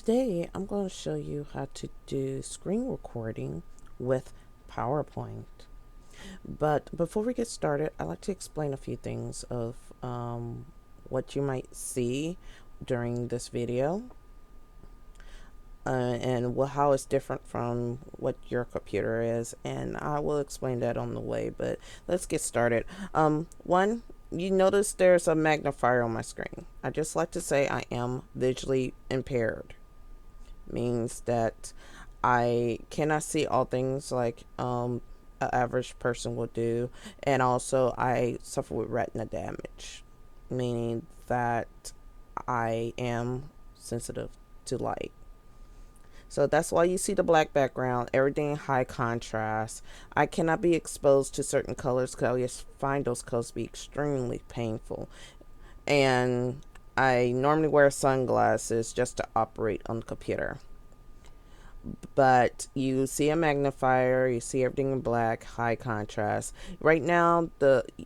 Today I'm going to show you how to do screen recording with PowerPoint. But before we get started, I'd like to explain a few things of what you might see during this video and how it's different from what your computer is, and I will explain that on the way, but let's get started. One, you notice there's a magnifier on my screen. I just like to say I am visually impaired. Means that I cannot see all things like an average person would do, and also I suffer with retina damage, meaning that I am sensitive to light. So that's why you see the black background, everything high contrast. I cannot be exposed to certain colors because I just find those colors to be extremely painful. And I normally wear sunglasses just to operate on the computer. But you see a magnifier, you see everything in black, high contrast. Right now,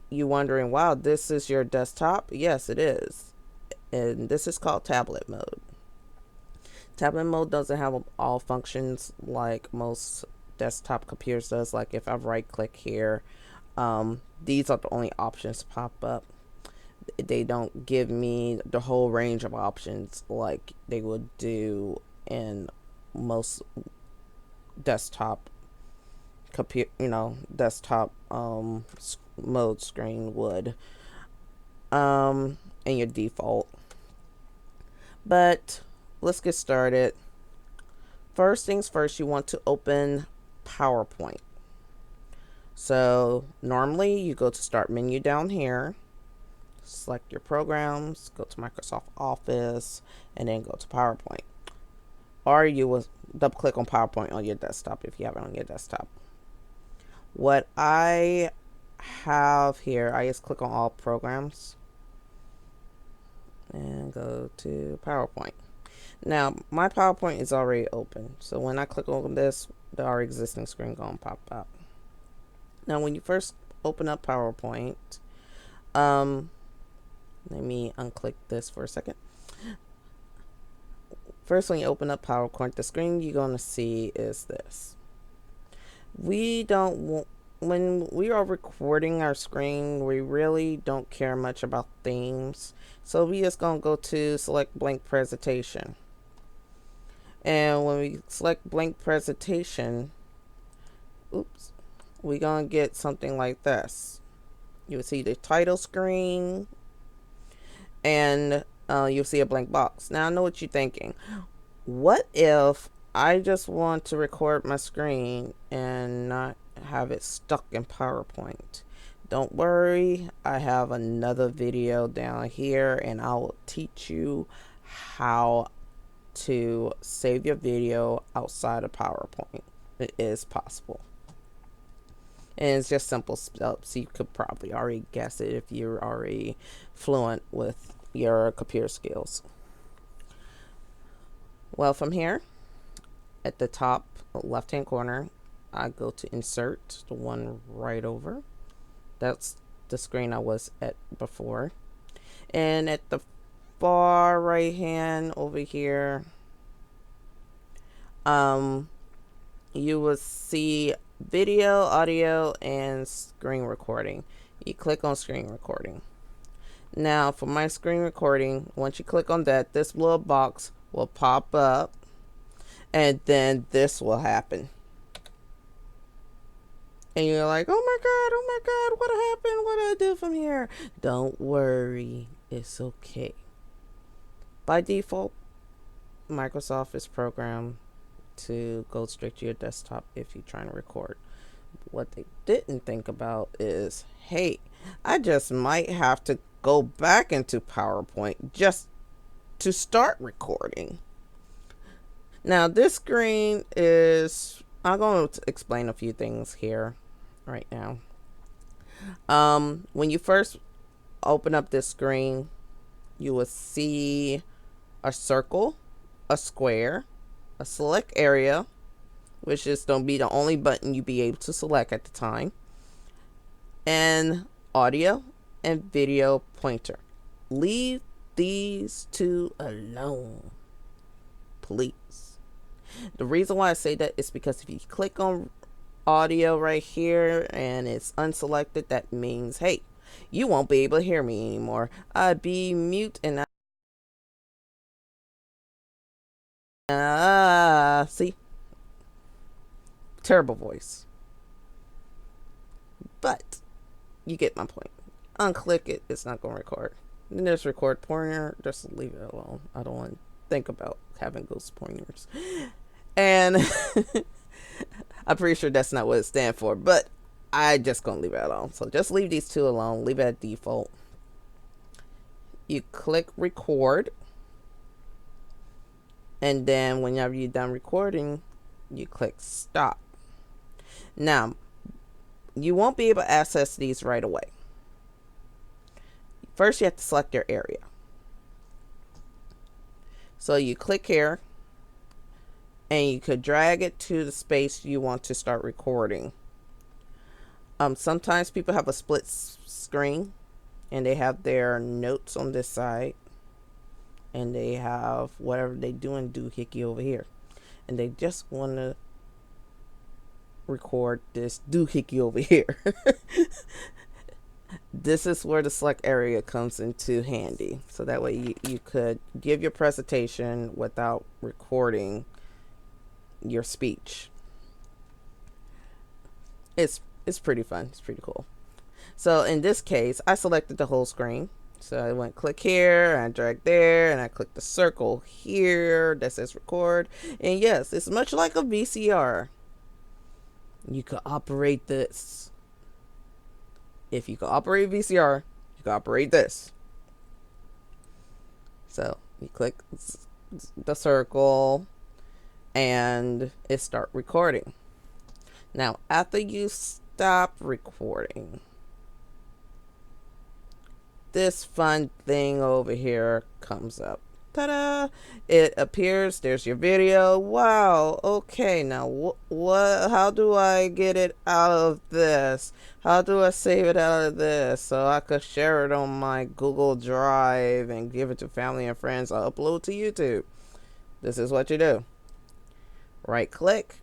you wondering, wow, this is your desktop? Yes, it is. And this is called tablet mode. Tablet mode doesn't have all functions like most desktop computers does. Like if I right click here, these are the only options pop up. They don't give me the whole range of options like they would do in most desktop computer, desktop mode screen would, in your default. But let's get started. First things first, you want to open PowerPoint. So normally you go to start menu down here, select your programs, go to Microsoft Office, and then go to PowerPoint. Or you will double click on PowerPoint on your desktop if you have it on your desktop. What I have here, I just click on all programs and go to PowerPoint. Now my PowerPoint is already open, so when I click on this, our existing screen gonna pop up. Now when you first open up PowerPoint, let me unclick this for a second. First, when you open up PowerPoint, the screen you're going to see is this. When we are recording our screen, we really don't care much about themes. So we just going to go to select blank presentation. And when we select blank presentation, we're going to get something like this. You'll see the title screen, and you'll see a blank box. Now I know what you're thinking. What if I just want to record my screen and not have it stuck in PowerPoint? Don't worry, I have another video down here and I will teach you how to save your video outside of PowerPoint. It is possible. And it's just simple steps. You could probably already guess it if you're already fluent with your computer skills. Well, from here at the top left hand corner, I go to insert, the one right over. That's the screen I was at before. And at the far right hand over here, you will see video, audio, and screen recording. You click on screen recording. Now for my screen recording, once you click on that, this little box will pop up and then this will happen. And you're like, oh my God, what happened? What do I do from here? Don't worry, it's okay. By default, Microsoft is programmed to go straight to your desktop if you're trying to record. What they didn't think about is, hey, I just might have to go back into PowerPoint just to start recording. Now this screen is, I'm going to explain a few things here right now. When you first open up this screen, you will see a circle, a square, a select area, which is going to be the only button you be able to select at the time, and audio and video pointer. Leave these two alone. please. The reason why I say that is because if you click on audio right here and it's unselected, that means, hey, you won't be able to hear me anymore. I'd be mute and see, terrible voice. But you get my point. Unclick it, it's not going to record. Then there's record pointer, just leave it alone. I don't want to think about having ghost pointers. And I'm pretty sure that's not what it stands for, but I just gonna leave it alone. So just leave these two alone, leave it at default. You click record, and then whenever you're done recording, you click stop. Now, you won't be able to access these right away. First, you have to select your area. So you click here, and you could drag it to the space you want to start recording. Sometimes people have a split screen, and they have their notes on this side, and they have whatever they doing doohickey over here, and they just want to record this doohickey over here. This is where the select area comes into handy, so that way you could give your presentation without recording your speech. It's pretty fun. It's pretty cool. So in this case, I selected the whole screen. So I went click here, and I drag there, and I click the circle here that says record. And yes, it's much like a VCR. You could operate this. If you can operate VCR, you can operate this. So you click the circle, and it start recording. Now, after you stop recording, this fun thing over here comes up. Ta-da! It appears. There's your video. Wow. Okay. Now, what? How do I get it out of this? How do I save it out of this so I could share it on my Google Drive and give it to family and friends? I'll upload to YouTube. This is what you do. Right click.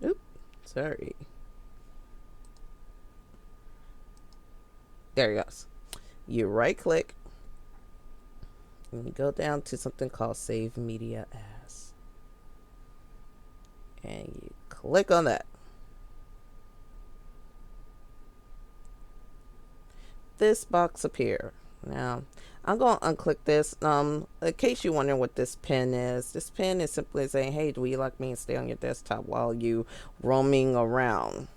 Oops. Sorry. There you go. You right click, and you go down to something called Save Media As, and you click on that. This box appears. Now, I'm going to unclick this. In case you're wondering what this pen is simply saying, hey, do you like me to stay on your desktop while you roaming around?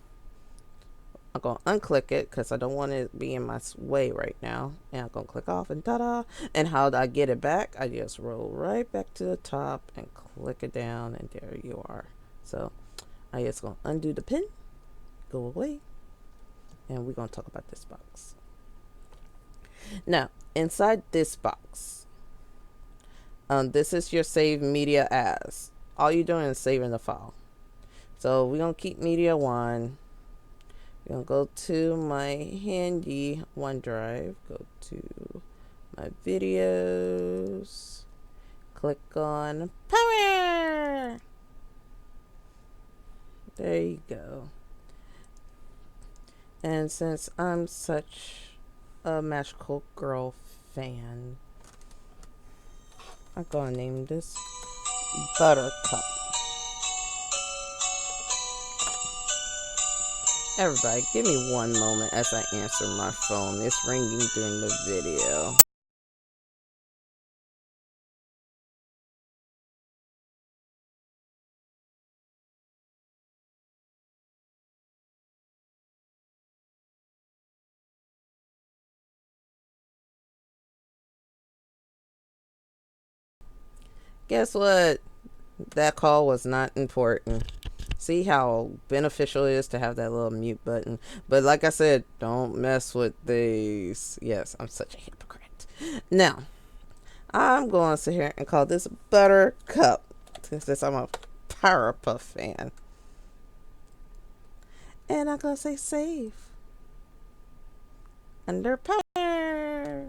I'm going to unclick it because I don't want it to be in my way right now. And I'm going to click off, and ta-da. And how do I get it back? I just roll right back to the top and click it down, and there you are. So I just going to undo the pin, go away, and we're going to talk about this box. Now, inside this box, this is your Save Media As. All you're doing is saving the file. So we're going to keep Media 1. We're going to go to my handy OneDrive, go to my videos, click on Power. There you go. And since I'm such a Magical Girl fan, I'm going to name this Buttercup. Everybody, give me one moment as I answer my phone. It's ringing during the video. Guess what? That call was not important. See how beneficial it is to have that little mute button. But like I said, don't mess with these. Yes, I'm such a hypocrite. Now, I'm going to sit here and call this Buttercup, since I'm a Powerpuff fan. And I'm going to say save. Under Power.